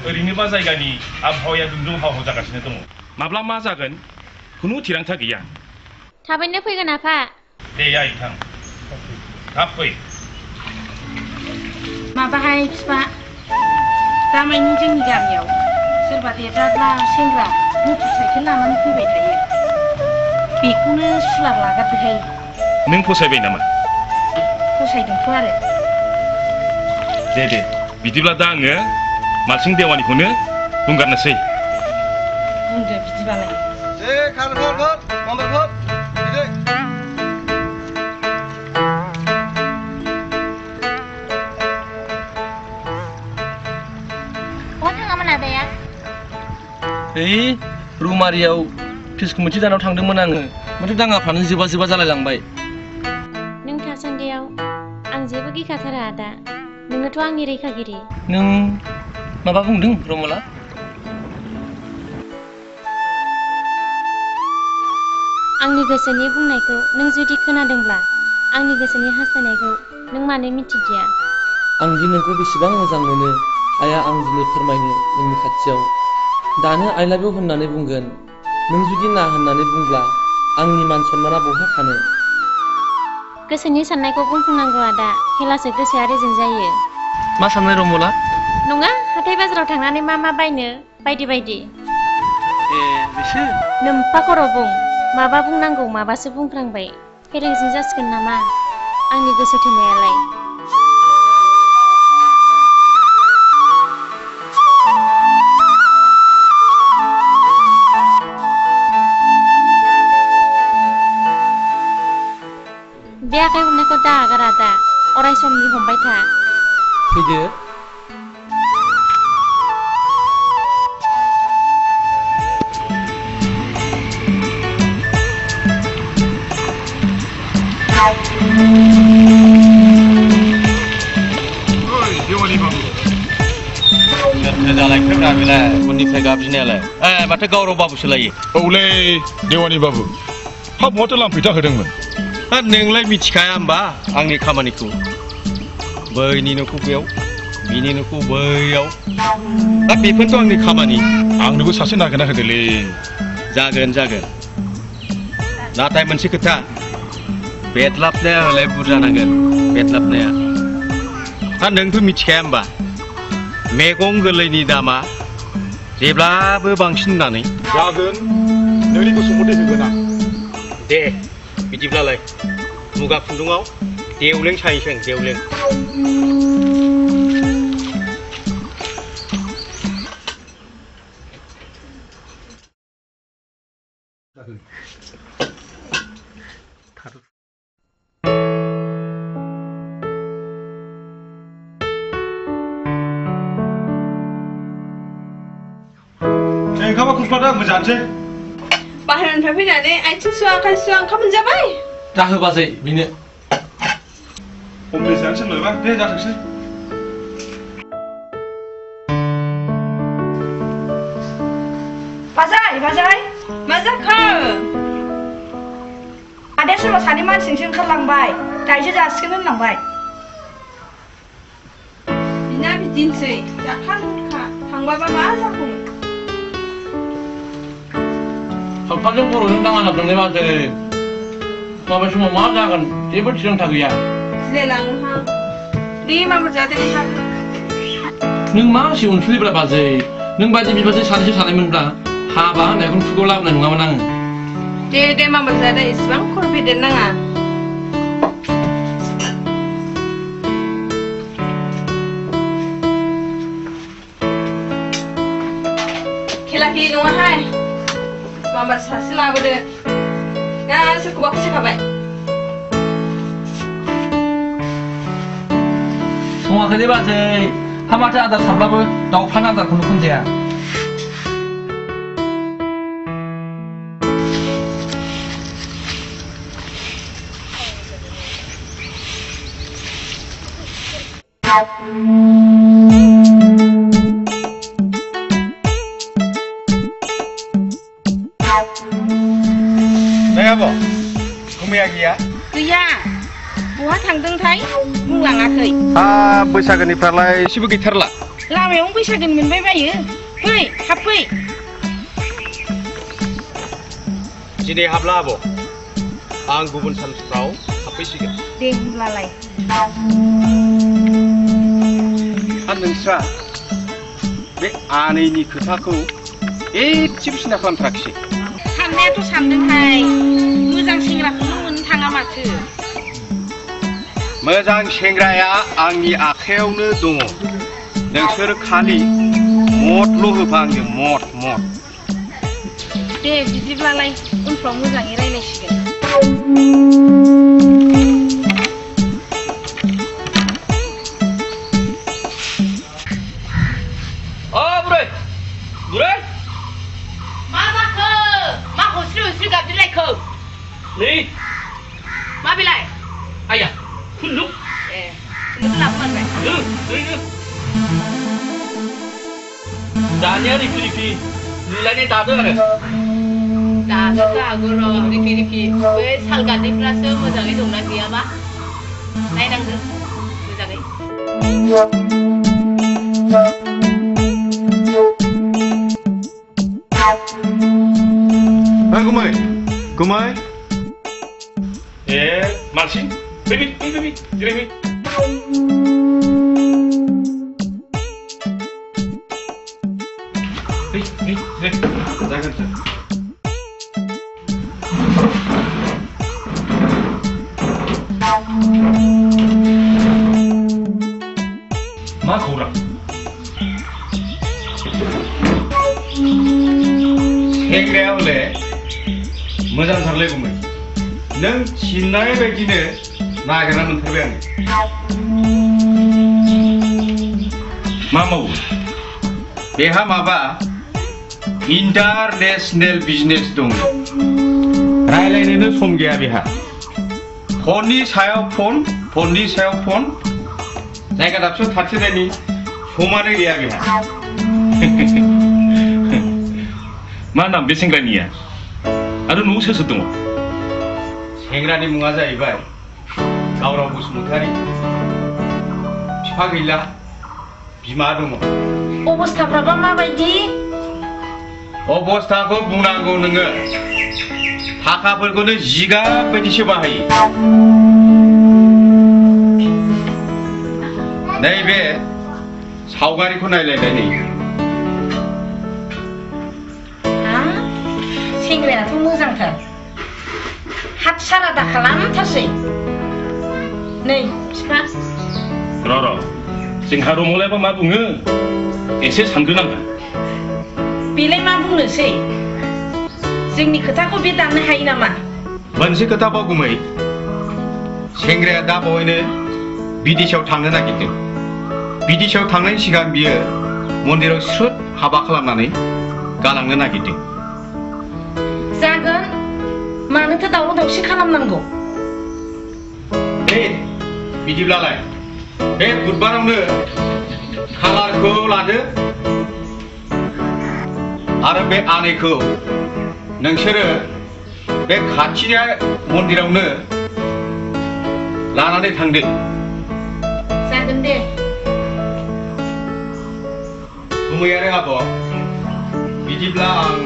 ओरैनोबा जायगानि आबहावाया दुंदुं हाव जागासिनो दङ माब्ला मा जागोन खुनु थिरांथा गैया थाबैनो फैगोन आफा दे आइ थां थाब फै माबाहाय बिफा दामायनि जोंनि गामियाव सोरबा देरजाग्रा सेंग्रा मटर साइकेल लानानै फैबाय थायो बेखौनो सुलाद लागारदोहाय नों फसायबाय नामा फसायदोंथ' आरो दे बिदिब्ला दा आङो मालसिं देवानिखौनो बुंगारनोसै बुंदो बिदिबालाय ओइ रुमारियाव फिसखौ मोनसे दानाव थांदोंमोन आङो माथो दाङाफ्रानो जोबा जालायलांबाय नों थासान्दियाव आं जेबो गिखाथारा आदा नोङोथ' आंनि रैखागिरि नों माबा बुंदों रमला आंनि गोसोनि बुंनायखौ नों जुदि खोनादोंब्ला आंनि गोसोनि हास्थायनायखौ नों मानो मिथिदिया आं दि नोंखौ बेसेबां मोजां मोनो आइया आं दिनै फोरमायनो नोंनि खाथियाव दानो आइ लाभ इउ होननानै बुंगोन नों जुदि ना होननानै बुंब्ला आंनि मान सन्माना बहा थानो गोसोनि साननायखौ बुंफुंनांगौ आदा हेलासो गोसोआ रेजें जायो मा साननाय रमला नङा हाथाय बाजाराव थांनानै मा बायनो बायदि बिसोर नोम्फा खर' बुं माबा बुंनांगौ माबासो बुंफ्रांबाय फेलेंजों जासिगोन नामा आंनि गोसो थोनायालाय बे आखाइ हमनायखौ दा आगार आदा अराय समनि हमबाय था फैदो जालायखो गामिलाय उननिफ्राय गाबज्रिनायालाय माथो गावराव बाबुसो लायो औलै देवानि बाबु हा बहाथो लांफैथा होदोंमोन नोंलाय मिथिखाया होमबा आंनि खामानिखौ बैनि न'खौ बेयाव बिनि न'खौ बैयाव दा बेफोरथ' आंनि खामानि आंनोबो सासे नागिरना होदोलै जागोन नाथाय मोनसे खोथा बेदलाबनाया हले बुरजा नांगोन बेदलाबनाया दा नोंथ' मिथिखाया होमबा मैगं गोरलैनि दामा जेब्लाबो बांसिन होननानै जागोन नोंनि गोसो मथे होगोन आं दे बिदिब्लालाय मुगा खुन्दुङाव देवलें सायसों देवलें ओंखामा खुरफ्लादो आंबो जानोसै बाहेरानिफ्राय फैनानै आथिं सुवा आखाइ सुवा ओंखाम मोनजाबाय जाहो बाजै बेनो हमनि जानोसै होनबायबा दे जाथोंसै बाजाय मा जाखो आदाया सोरबा सानै मानसिजोंसो ओंखारलांबाय दायोसो जासिगोन होनलांबाय बिदिनोसै दाखानखा थांबाबा मा जागौमोन सप्ताजों बर'जों दाङा नाबदोंलै माथो माबे समाव मा जागोन जेबो थिरांथा गैया गिलायलाङोहां दे माबा जादों नों मा एसे अनसुलिब्रा बाजै नों बादि बिबाजै सानैसो थानायमोनब्ला हाबा होननायखौनो खुगायाव लाबोनाय नङामोन आङो दे माबा जादों इसेबां खर' फेदेर नाङा खेला खेलि नङाहाय माबा सासे लाबोदो गासैखौबा फैखाबाय सङाखैलै बाजै हा माथो आदार साब्लाबो दाउफान आदारखौनो खनजाया गुमैया गैया गैया बहा थांदोंथाय बुंलाङाखै बैसागोनिफ्रायलाय एसेबो गैथारला लामायावनो बैसागोनि मोनबाय बायो फै हाब फै दिनै हाबला आब' आं गुबुन सानफ्राव हाबफैसिगोन दे होनब्लालाय नोंस्रा बे आनैनि खोथाखौ एसेबो सिन्था खालामथाराखिसै साननायाथ' सानदोंहाय मोजां सेंग्राखौनो मोननो थाङा माथो मोजां सेंग्राया आंनि आखायावनो दङ नोंसोर खालि मदल' होफा आंनो मद दे बिदिब्लालाय उनफ्राव मोजाङै रायलायसिगोन बुरै मा जाखो मा हस्रि गाबज्रिलायखो नै मा बेलाय आया खुन्दुं खुन्दुं लाबोमारबाय दानिया रिफि नुलायनाय दादों आरो दानोथ' हागौ र' रिफि बै साल गान्दैफ्रासो मोजाङै दंना गैयाबा नायनांगोन मोजाङै गुमै ए मानसि फै जिरायफै मा खौरां सेंग्राया हले मोजांथारलै गुमै नों थिननाय बायदिनो नागिरना मोनथारबाय आङो मा मावो बेहा माबा इन्टारनेशनेल बिजनेस दं रायलायनोनो सम गैया बेहा फननि सायाव फन जायगा दाबसेयाव थाथेरनायनि समानो गैया बेहा मा नाम बे सेंग्रानिया आरो न'आव सोर दङ सेंग्रानि मुङा जाहैबाय गावराव बसुमतारी बिफा गैला बिमा दङ अबस्थाफ्राबा माबायदि अबस्थाखौ बुंनांगौ नोङो थाखाफोरखौनो जिगाब बायदिसो बाहायो नैबे सावगारिखौ नायलायलाय नै सेंग्रायाथ' मोजांथार हात सारादा खालामथारसै नै बिफा र' जोंहा रमलायबा मा बुङो एसे सानग्रोनांगोन बेलाय मा बुंनोसै जोंनि खोथाखौ बे दाननो हायो नामा मोनसे खोथा बाव गुमै सेंग्राया दा बावैनो बिदेशआव थांनो नागिरदों बिदेशआव थांनायनि सिगां बियो मन्दिराव स्रोद हाबा खालामनानै गालांनो नागिरदों जागोन मानोथो दावराव दावसि खालामनांगौ दे बिदिब्लालाय बे बुधबारावनो खालारखौ लादो आरो बे आनैखौ नोंसोरो बे खाथिनि मन्दिरावनो लानानै थांदो जागोन दे गुमै आरो आब' बिदिब्ला आं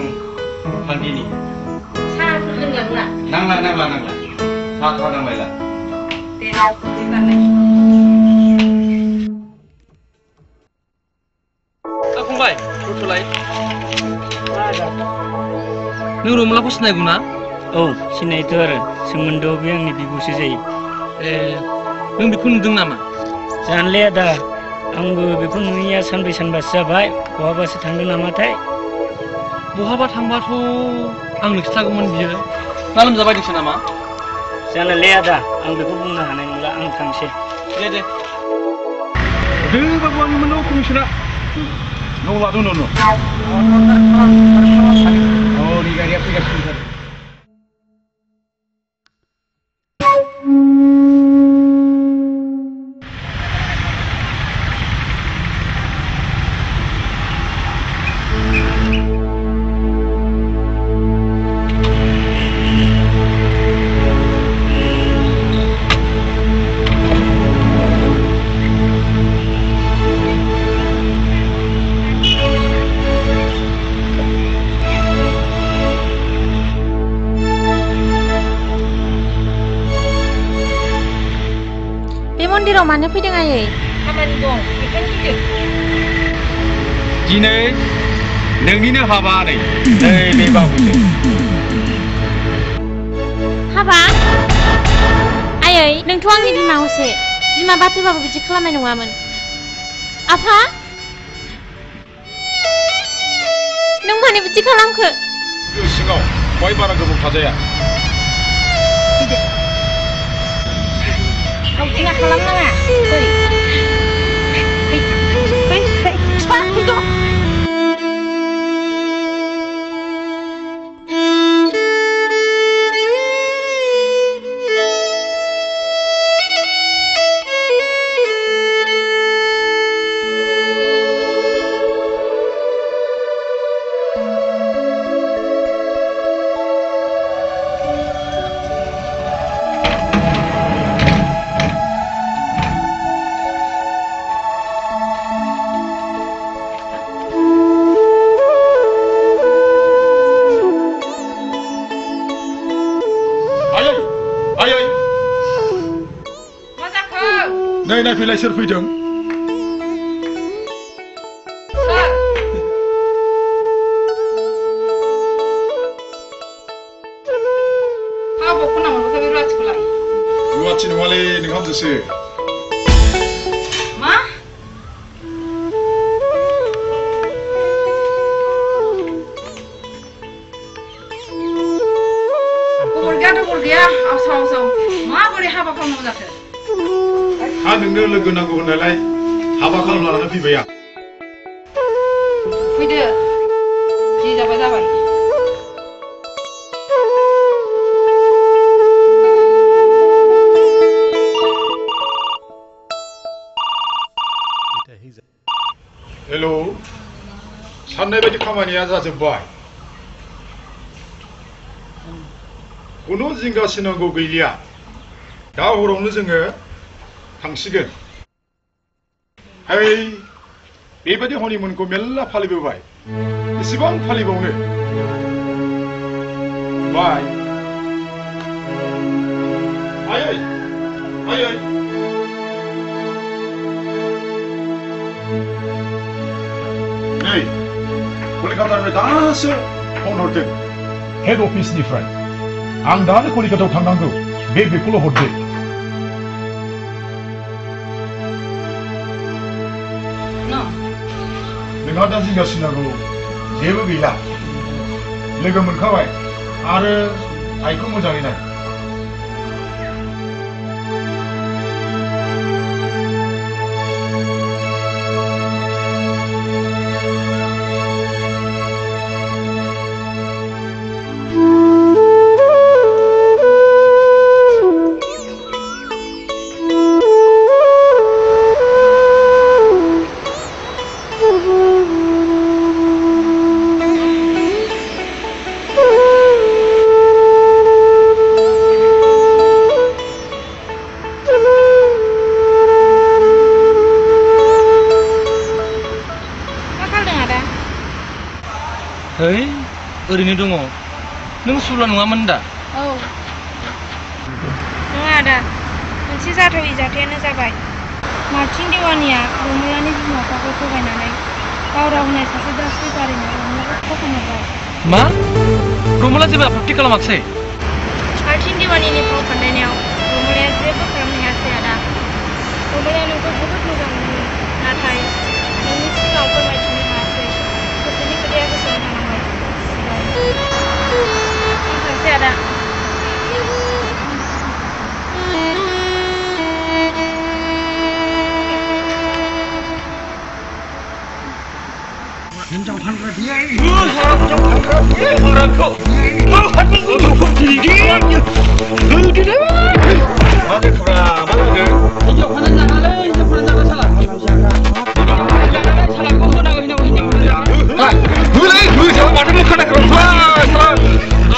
थांदिनि साहाफोर लोंलांला नांला साहा नांलायला दे फैबालाय फंबाय थ'लाय नों रमलाखौ सिनायगौ ना? औ सिनायथ' आरो सोमोन्दोआव बे आंनि बिब'सो जायो। ए नों बेखौ नुदों नामा? जानले आदा आंबो बेखौ नुयैया सानब्रै सानबासो जाबाय बहाबासो थांदों नामाथाय। बहाबा थांबाथ' आंनो खिथागौमोन बियो ना लोमजाबायदोंसो नामा? जानोलै आदा आं बेखौ बुंनो हानाय नंला आं थांसै। दे बाबु आंनो मोननांगौ कमिसना न' लादों न' नि गारिया फैगासिनो मन्दिराव मानो फैदों आयै? खामानि दं बेखायनो फैदों। दिनै नोंनिनो हाबा नै बे बाबुजों हाबा? आयै नोंथ' आंनि बिमासो बिमा बाथौबाबो बिदि खालामनाय नङामोन। आफा नों मानो बिदि खालामखो? सिङाव बाय बारा गोबाव थाजाया। Kau खालामनाङा फै फैद' नै नायफैलाय सोर फैदों? रुवाथि नङालै नोंहामजोसो। मा? खबर गैया आवसाव माबोरै हाबा खालामनांगौ जाखो? हा नोंनो लोगो नांगौ होननायलाय हाबा खालामना लानानै फैबाय आं। फैदो जि जाबाय हेलौ साननाय बायदि खामानिया जाजोब्बाय। खुनु जिंगासिनांगौ गैलिया। दा हरावनो जोङो थांसिगोन। बेबायदि हनिमुनखौ मेल्ला फालिबोबाय एसेबां फालिबावनो। बाय आयै नै कलिकातानिफ्राय दासो फन हरदों हेड अफिसनिफ्राय। आं दानो कलिकातायाव थांनांगौ। बे बेखौल' हरदो। नोंहा दा जिंगासिनांगौ जेबो गैला। लोगो मोनखाबाय आरो आइखौ मोजाङै नाय। Hei, oरैनो दङ नों सुला नङामोन दा औ नङा आदा मोनसे जाथावै जाथायानो जाबाय मार्टिन देवानिया रमलानि बिमा बिफाखौ थगायनानै गाव रावनाय सासे दास बेफारिनो रमलाखौ थगायहरबाय मा रमला जेबो आपत्ति खालामाखिसै मार्टिन देवानिनि फाव फान्दायनायाव रमलाया जेबो खालामनो हायासै आदा रमलाया नोंखौ जोबोद मोजां मोनो नाथाय नोंनि सिगाङाव फोरमायथिनो हायासै गोसोनि खोथाया गोसोआव थालांबाय थांसै आदा हिन्जाव फानग्रा बियाय हिन्जाव फानग्रा फानग्राखौ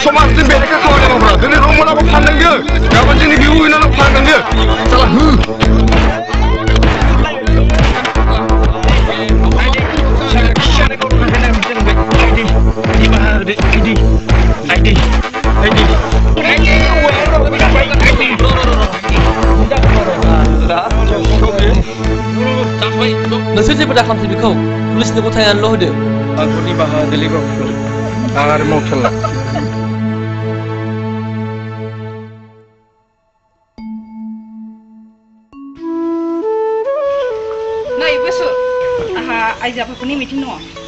समाजनि बेरेखा खामानि मावग्रा दिनै रमलाबो फाननांगो गाबोन जोंनि बिउ बिनानाव फाननांगो साला हो नोंसोर जेबो दाखालामसै बेखौ पुलिसनो गथायनानैल' होदो आंखौ निमाहा होदोलै बाबु आरो मावथारला नै बोसो आहा आइजो आफादफोरनि मिटिं दङ